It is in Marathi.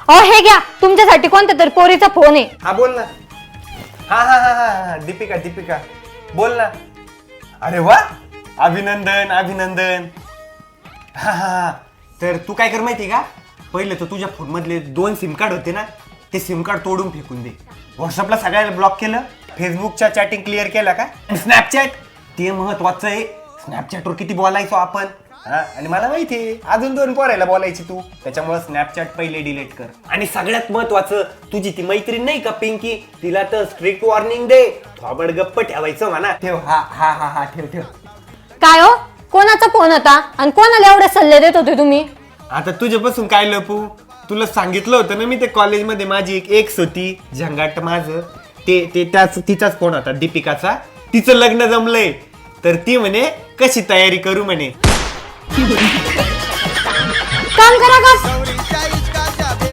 हे घ्या तुमच्यासाठी कोणत्या तरी पोरीचा फोन आहे. हा बोल ना. हा दीपिका दीपिका बोल ना. अरे वा, अभिनंदन अभिनंदन. हा तर तू काय कर माहिती का, पहिले तर तुझ्या फोन मधले 2 सिम कार्ड होते ना, ते सिम कार्ड तोडून फेकून दे. व्हॉट्सअपला सगळ्याला ब्लॉक केलं, फेसबुकच्या चॅटिंग क्लिअर केला का, स्नॅपचॅट ते महत्वाचं आहे. स्नॅपचॅटवर किती बोलायचो आपण. हा, आणि मला माहिती आहे अजून 2 पोरायला बोलायची तू, त्याच्यामुळे स्नॅपचॅट पहिले डिलीट कर. आणि सगळ्यात महत्वाचं, तुझी ती मैत्रीण नाही का पिंकी, तिला तर स्ट्रिक्ट वॉर्निंग दे, थोबड गप्प ठेवायचं म्हणा. ठेव. हा ठेव ठेव. काय हो, कोणाचा फोन होता आणि कोणाला एवढे सल्ले देत होते तुम्ही? आता तुझ्यापासून काय लपू, तुला सांगितलं होतं ना मी, ते कॉलेजमध्ये माझी एक एक्स होती झंगाट माझं, ते त्याच तिचाच फोन होता दीपिकाचा. तिचं लग्न जमलंय तर ती म्हणे कशी तयारी करू म्हणे. काम करा का?